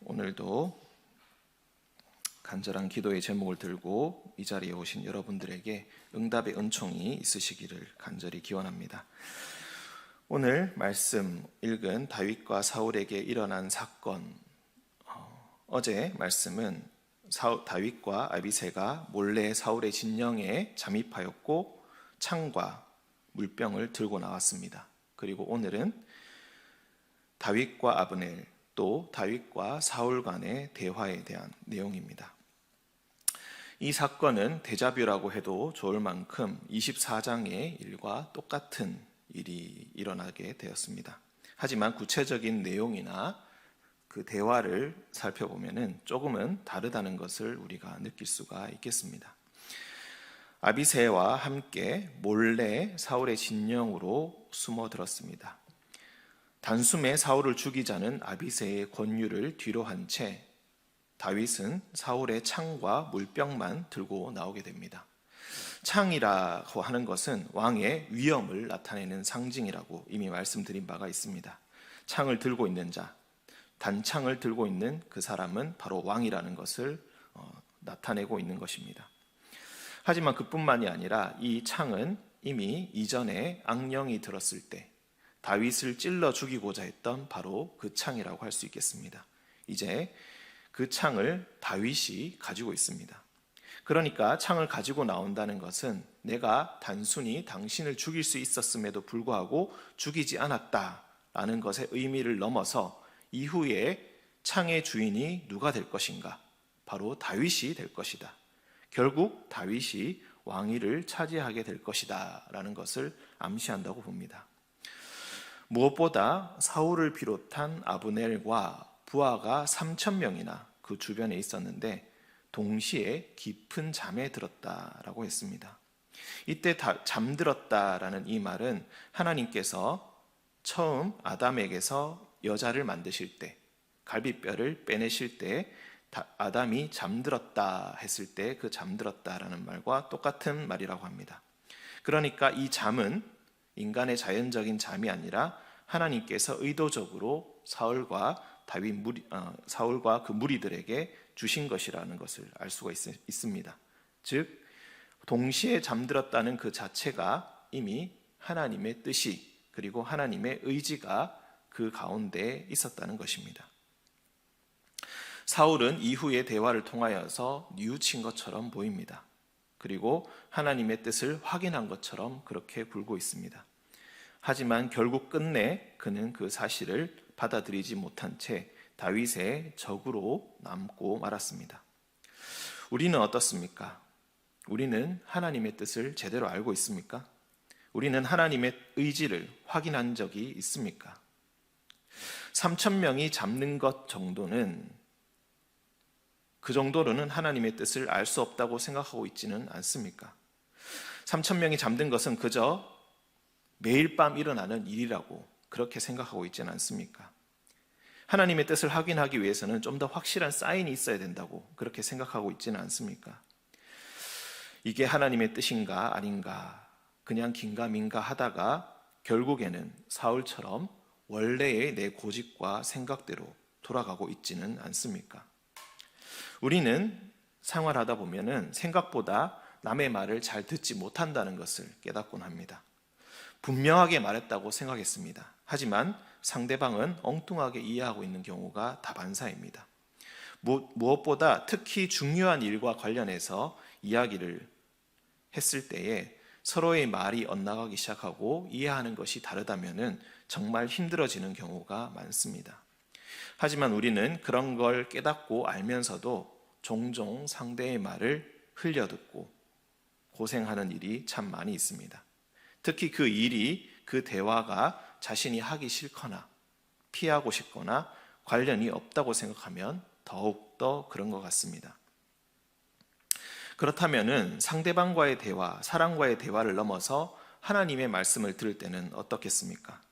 오늘도 간절한 기도의 제목을 들고 이 자리에 오신 여러분들에게 응답의 은총이 있으시기를 간절히 기원합니다. 오늘 말씀 읽은 다윗과 사울에게 일어난 사건, 어제 말씀은 다윗과 아비새가 몰래 사울의 진영에 잠입하였고 창과 물병을 들고 나왔습니다. 그리고 오늘은 다윗과 아브넬, 또 다윗과 사울 간의 대화에 대한 내용입니다. 이 사건은 데자뷰라고 해도 좋을 만큼 24장의 일과 똑같은 일이 일어나게 되었습니다. 하지만 구체적인 내용이나 그 대화를 살펴보면 조금은 다르다는 것을 우리가 느낄 수가 있겠습니다. 아비새와 함께 몰래 사울의 진영으로 숨어들었습니다. 단숨에 사울을 죽이자는 아비새의 권유를 뒤로 한 채 다윗은 사울의 창과 물병만 들고 나오게 됩니다. 창이라고 하는 것은 왕의 위엄을 나타내는 상징이라고 이미 말씀드린 바가 있습니다. 창을 들고 있는 자, 단창을 들고 있는 그 사람은 바로 왕이라는 것을 나타내고 있는 것입니다. 하지만 그뿐만이 아니라 이 창은 이미 이전에 악령이 들었을 때 다윗을 찔러 죽이고자 했던 바로 그 창이라고 할 수 있겠습니다. 이제 그 창을 다윗이 가지고 있습니다. 그러니까 창을 가지고 나온다는 것은 내가 단순히 당신을 죽일 수 있었음에도 불구하고 죽이지 않았다라는 것의 의미를 넘어서 이후에 창의 주인이 누가 될 것인가? 바로 다윗이 될 것이다. 결국 다윗이 왕위를 차지하게 될 것이다 라는 것을 암시한다고 봅니다. 무엇보다 사울을 비롯한 아브넬과 부하가 3,000명이나 그 주변에 있었는데 동시에 깊은 잠에 들었다라고 했습니다. 이때 잠들었다라는 이 말은 하나님께서 처음 아담에게서 여자를 만드실 때, 갈비뼈를 빼내실 때 아담이 잠들었다 했을 때 그 잠들었다라는 말과 똑같은 말이라고 합니다. 그러니까 이 잠은 인간의 자연적인 잠이 아니라 하나님께서 의도적으로 사울과 그 무리들에게 주신 것이라는 것을 알 수가 있습니다. 즉 동시에 잠들었다는 그 자체가 이미 하나님의 뜻이 그리고 하나님의 의지가 그 가운데 있었다는 것입니다. 사울은 이후의 대화를 통하여서 뉘우친 것처럼 보입니다. 그리고 하나님의 뜻을 확인한 것처럼 그렇게 굴고 있습니다. 하지만 결국 끝내 그는 그 사실을 받아들이지 못한 채 다윗의 적으로 남고 말았습니다. 우리는 어떻습니까? 우리는 하나님의 뜻을 제대로 알고 있습니까? 우리는 하나님의 의지를 확인한 적이 있습니까? 3,000명이 잡는 것 정도는 그 정도로는 하나님의 뜻을 알 수 없다고 생각하고 있지는 않습니까? 3,000명이 잠든 것은 그저 매일 밤 일어나는 일이라고 그렇게 생각하고 있지는 않습니까? 하나님의 뜻을 확인하기 위해서는 좀 더 확실한 사인이 있어야 된다고 그렇게 생각하고 있지는 않습니까? 이게 하나님의 뜻인가 아닌가 그냥 긴가민가 하다가 결국에는 사울처럼 원래의 내 고집과 생각대로 돌아가고 있지는 않습니까? 우리는 생활하다 보면은 생각보다 남의 말을 잘 듣지 못한다는 것을 깨닫곤 합니다. 분명하게 말했다고 생각했습니다. 하지만 상대방은 엉뚱하게 이해하고 있는 경우가 다반사입니다. 무엇보다 특히 중요한 일과 관련해서 이야기를 했을 때에 서로의 말이 엇나가기 시작하고 이해하는 것이 다르다면은 정말 힘들어지는 경우가 많습니다. 하지만 우리는 그런 걸 깨닫고 알면서도 종종 상대의 말을 흘려듣고 고생하는 일이 참 많이 있습니다. 특히 그 일이, 그 대화가 자신이 하기 싫거나 피하고 싶거나 관련이 없다고 생각하면 더욱더 그런 것 같습니다. 그렇다면 상대방과의 대화, 사람과의 대화를 넘어서 하나님의 말씀을 들을 때는 어떻겠습니까?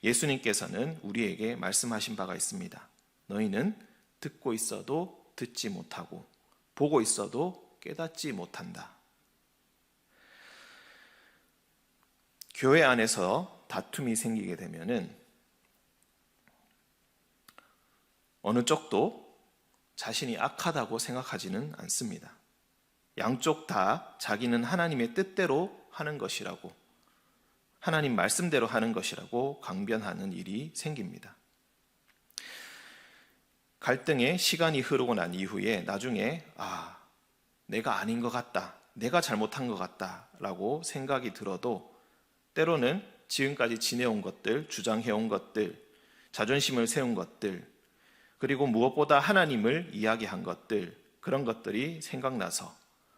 예수님께서는 우리에게 말씀하신 바가 있습니다. 너희는 듣고 있어도 듣지 못하고 보고 있어도 깨닫지 못한다. 교회 안에서 다툼이 생기게 되면은 어느 쪽도 자신이 악하다고 생각하지는 않습니다. 양쪽 다 자기는 하나님의 뜻대로 하는 것이라고, 하나님 말씀대로 하는 것이라고 강변하는 일이 생깁니다. 갈등의 시간이 흐르고 난 이후에 나중에 내가 아닌 것 같다, 내가 잘못한 것 같다 라고 생각이 들어도 때로는 지금까지 지내온 것들, 주장해온 것들, 자존심을 세운 것들, 그리고 무엇보다 하나님을 이야기한 것들, 그런 것들이 생각나서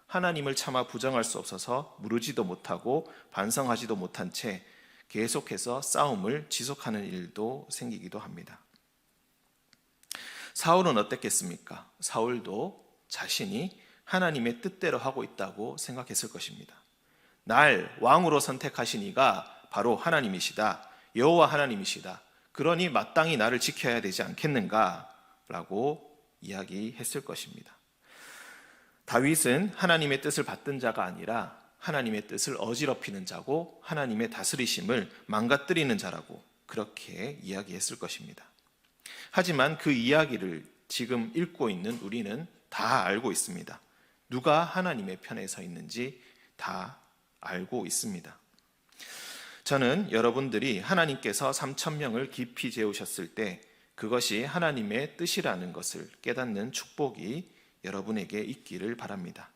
하나님을 차마 부정할 수 없어서 무르지도 못하고 반성하지도 못한 채 계속해서 싸움을 지속하는 일도 생기기도 합니다. 사울은 어땠겠습니까? 사울도 자신이 하나님의 뜻대로 하고 있다고 생각했을 것입니다. 날 왕으로 선택하신 이가 바로 하나님이시다, 여호와 하나님이시다, 그러니 마땅히 나를 지켜야 되지 않겠는가 라고 이야기했을 것입니다. 다윗은 하나님의 뜻을 받든 자가 아니라 하나님의 뜻을 어지럽히는 자고 하나님의 다스리심을 망가뜨리는 자라고 그렇게 이야기했을 것입니다. 하지만 그 이야기를 지금 읽고 있는 우리는 다 알고 있습니다. 누가 하나님의 편에 서 있는지 다 알고 있습니다. 저는 여러분들이 하나님께서 3,000명을 깊이 재우셨을 때 그것이 하나님의 뜻이라는 것을 깨닫는 축복이 여러분에게 있기를 바랍니다.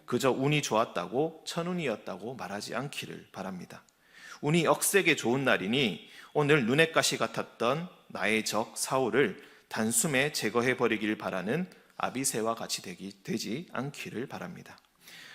그저 운이 좋았다고 천운이었다고 말하지 않기를 바랍니다. 운이 억세게 좋은 날이니 오늘 눈엣 가시 같았던 나의 적 사울을 단숨에 제거해버리길 바라는 아비새와 같이 되지 않기를 바랍니다.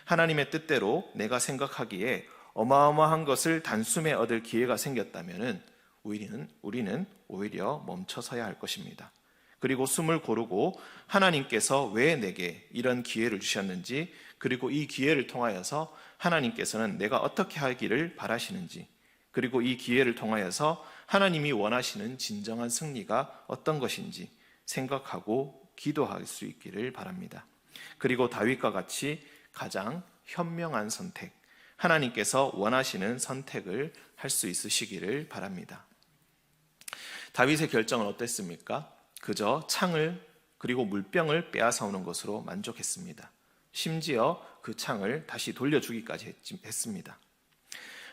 하나님의 뜻대로 내가 생각하기에 어마어마한 것을 단숨에 얻을 기회가 생겼다면 우리는 오히려 멈춰서야 할 것입니다. 그리고 숨을 고르고 하나님께서 왜 내게 이런 기회를 주셨는지, 그리고 이 기회를 통하여서 하나님께서는 내가 어떻게 하기를 바라시는지, 그리고 이 기회를 통하여서 하나님이 원하시는 진정한 승리가 어떤 것인지 생각하고 기도할 수 있기를 바랍니다. 그리고 다윗과 같이 가장 현명한 선택, 하나님께서 원하시는 선택을 할 수 있으시기를 바랍니다. 다윗의 결정은 어땠습니까? 그저 창을 그리고 물병을 빼앗아오는 것으로 만족했습니다. 심지어 그 창을 다시 돌려주기까지 했습니다.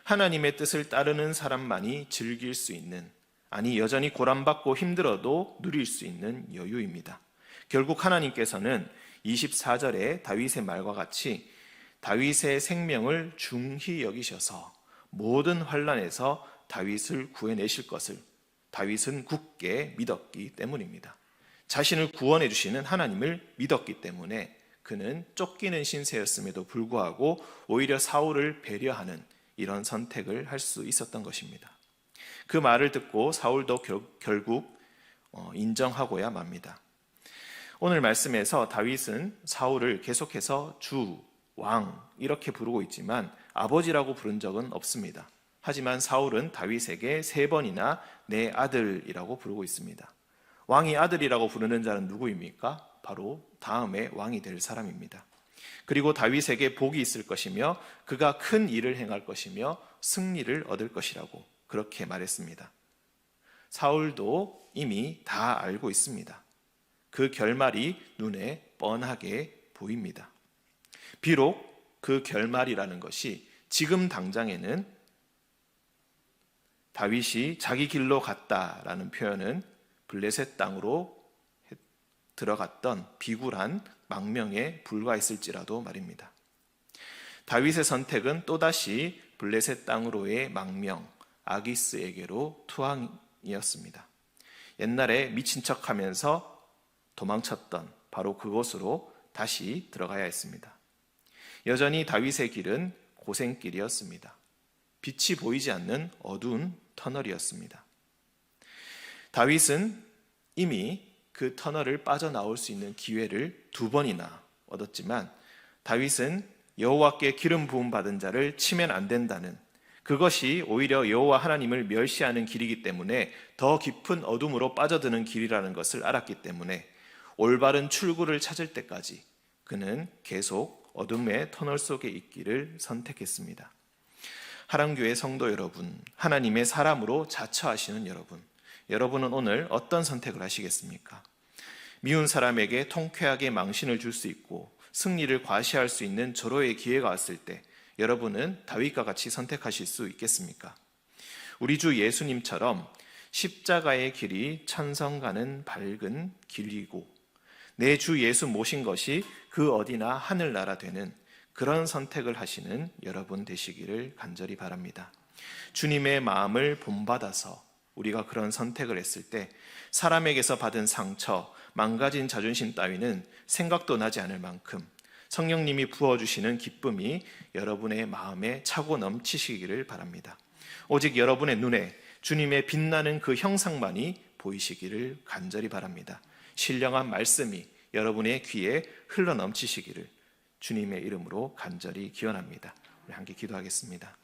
하나님의 뜻을 따르는 사람만이 즐길 수 있는, 아니 여전히 고난받고 힘들어도 누릴 수 있는 여유입니다. 결국 하나님께서는 24절에 다윗의 말과 같이 다윗의 생명을 중히 여기셔서 모든 환난에서 다윗을 구해내실 것을 다윗은 굳게 믿었기 때문입니다. 자신을 구원해 주시는 하나님을 믿었기 때문에 그는 쫓기는 신세였음에도 불구하고 오히려 사울을 배려하는 이런 선택을 할 수 있었던 것입니다. 그 말을 듣고 사울도 결국 인정하고야 맙니다. 오늘 말씀에서 다윗은 사울을 계속해서 주, 왕 이렇게 부르고 있지만 아버지라고 부른 적은 없습니다. 하지만 사울은 다윗에게 3번이나 내 아들이라고 부르고 있습니다. 왕이 아들이라고 부르는 자는 누구입니까? 바로 다음에 왕이 될 사람입니다. 그리고 다윗에게 복이 있을 것이며 그가 큰 일을 행할 것이며 승리를 얻을 것이라고 그렇게 말했습니다. 사울도 이미 다 알고 있습니다. 그 결말이 눈에 뻔하게 보입니다. 비록 그 결말이라는 것이 지금 당장에는 다윗이 자기 길로 갔다라는 표현은 블레셋 땅으로 들어갔던 비굴한 망명에 불과했을지라도 말입니다. 다윗의 선택은 또다시 블레셋 땅으로의 망명, 아기스에게로 투항이었습니다. 옛날에 미친 척하면서 도망쳤던 바로 그곳으로 다시 들어가야 했습니다. 여전히 다윗의 길은 고생길이었습니다. 빛이 보이지 않는 어두운 터널이었습니다. 다윗은 이미 그 터널을 빠져나올 수 있는 기회를 2번이나 얻었지만 다윗은 여호와께 기름 부음 받은 자를 치면 안 된다는, 그것이 오히려 여호와 하나님을 멸시하는 길이기 때문에 더 깊은 어둠으로 빠져드는 길이라는 것을 알았기 때문에 올바른 출구를 찾을 때까지 그는 계속 어둠의 터널 속에 있기를 선택했습니다. 하람교회 성도 여러분, 하나님의 사람으로 자처하시는 여러분, 여러분은 오늘 어떤 선택을 하시겠습니까? 미운 사람에게 통쾌하게 망신을 줄 수 있고 승리를 과시할 수 있는 절호의 기회가 왔을 때 여러분은 다윗과 같이 선택하실 수 있겠습니까? 우리 주 예수님처럼 십자가의 길이 천성 가는 밝은 길이고 내 주 예수 모신 것이 그 어디나 하늘나라 되는 그런 선택을 하시는 여러분 되시기를 간절히 바랍니다. 주님의 마음을 본받아서 우리가 그런 선택을 했을 때 사람에게서 받은 상처, 망가진 자존심 따위는 생각도 나지 않을 만큼 성령님이 부어주시는 기쁨이 여러분의 마음에 차고 넘치시기를 바랍니다. 오직 여러분의 눈에 주님의 빛나는 그 형상만이 보이시기를 간절히 바랍니다. 신령한 말씀이 여러분의 귀에 흘러넘치시기를 주님의 이름으로 간절히 기원합니다. 우리 함께 기도하겠습니다.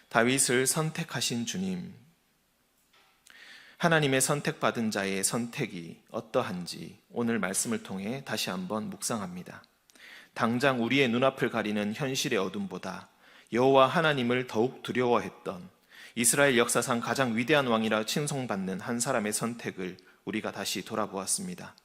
다윗을 선택하신 주님, 하나님의 선택받은 자의 선택이 어떠한지 오늘 말씀을 통해 다시 한번 묵상합니다. 당장 우리의 눈앞을 가리는 현실의 어둠보다 여호와 하나님을 더욱 두려워했던 이스라엘 역사상 가장 위대한 왕이라 칭송받는 한 사람의 선택을 우리가 다시 돌아보았습니다.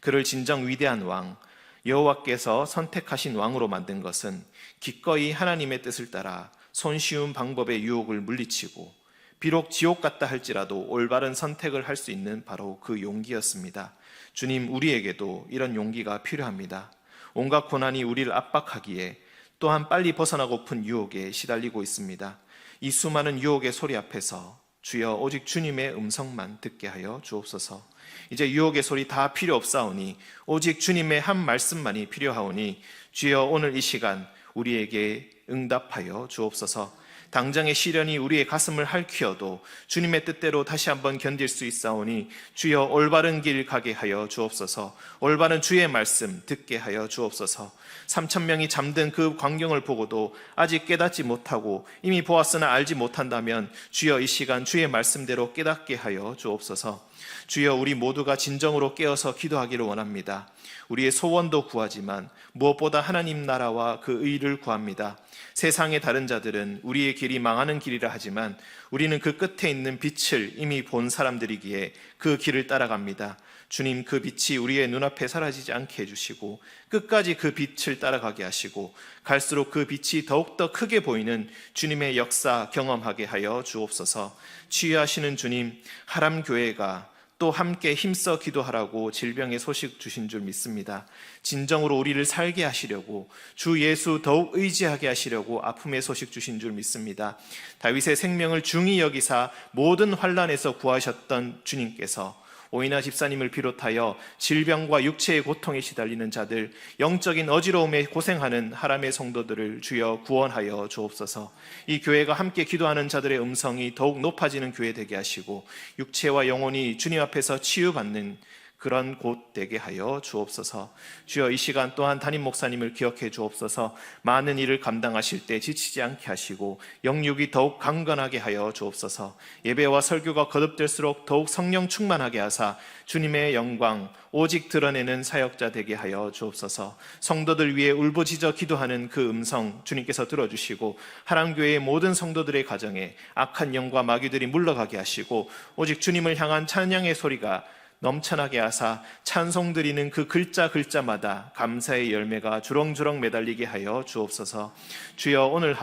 그를 진정 위대한 왕, 여호와께서 선택하신 왕으로 만든 것은 기꺼이 하나님의 뜻을 따라 손쉬운 방법의 유혹을 물리치고 비록 지옥 같다 할지라도 올바른 선택을 할 수 있는 바로 그 용기였습니다. 주님, 우리에게도 이런 용기가 필요합니다. 온갖 고난이 우리를 압박하기에 또한 빨리 벗어나고픈 유혹에 시달리고 있습니다. 이 수많은 유혹의 소리 앞에서 주여 오직 주님의 음성만 듣게 하여 주옵소서. 이제 유혹의 소리 다 필요 없사오니 오직 주님의 한 말씀만이 필요하오니 주여 오늘 이 시간 우리에게 응답하여 주옵소서. 당장의 시련이 우리의 가슴을 핥히어도 주님의 뜻대로 다시 한번 견딜 수 있사오니 주여 올바른 길 가게 하여 주옵소서. 올바른 주의 말씀 듣게 하여 주옵소서. 3,000명이 잠든 그 광경을 보고도 아직 깨닫지 못하고 이미 보았으나 알지 못한다면 주여 이 시간 주의 말씀대로 깨닫게 하여 주옵소서. 주여 우리 모두가 진정으로 깨어서 기도하기를 원합니다. 우리의 소원도 구하지만 무엇보다 하나님 나라와 그 의를 구합니다. 세상의 다른 자들은 우리의 길이 망하는 길이라 하지만 우리는 그 끝에 있는 빛을 이미 본 사람들이기에 그 길을 따라갑니다. 주님, 그 빛이 우리의 눈앞에 사라지지 않게 해주시고 끝까지 그 빛을 따라가게 하시고 갈수록 그 빛이 더욱더 크게 보이는 주님의 역사 경험하게 하여 주옵소서. 치유하시는 주님, 하람교회가 또 함께 힘써 기도하라고 질병의 소식 주신 줄 믿습니다. 진정으로 우리를 살게 하시려고 주 예수 더욱 의지하게 하시려고 아픔의 소식 주신 줄 믿습니다. 다윗의 생명을 중히 여기사 모든 환난에서 구하셨던 주님께서 오이나 집사님을 비롯하여 질병과 육체의 고통에 시달리는 자들, 영적인 어지러움에 고생하는 하람의 성도들을 주여 구원하여 주옵소서. 이 교회가 함께 기도하는 자들의 음성이 더욱 높아지는 교회 되게 하시고 육체와 영혼이 주님 앞에서 치유받는 그런 곳 되게 하여 주옵소서. 주여 이 시간 또한 담임 목사님을 기억해 주옵소서. 많은 일을 감당하실 때 지치지 않게 하시고 영육이 더욱 강건하게 하여 주옵소서. 예배와 설교가 거듭될수록 더욱 성령 충만하게 하사 주님의 영광 오직 드러내는 사역자 되게 하여 주옵소서. 성도들 위해 울부짖어 기도하는 그 음성 주님께서 들어주시고 하람교회의 모든 성도들의 가정에 악한 영과 마귀들이 물러가게 하시고 오직 주님을 향한 찬양의 소리가 넘쳐나게 하사 찬송 드리는 그 글자 글자마다 감사의 열매가 주렁주렁 매달리게 하여 주옵소서. 주여 오늘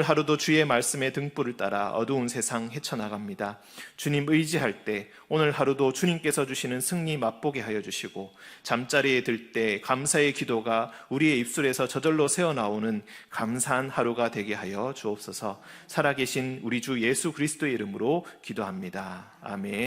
하루도 주의 말씀의 등불을 따라 어두운 세상 헤쳐나갑니다. 주님 의지할 때 오늘 하루도 주님께서 주시는 승리 맛보게 하여 주시고 잠자리에 들 때 감사의 기도가 우리의 입술에서 저절로 새어나오는 감사한 하루가 되게 하여 주옵소서. 살아계신 우리 주 예수 그리스도의 이름으로 기도합니다. 아멘.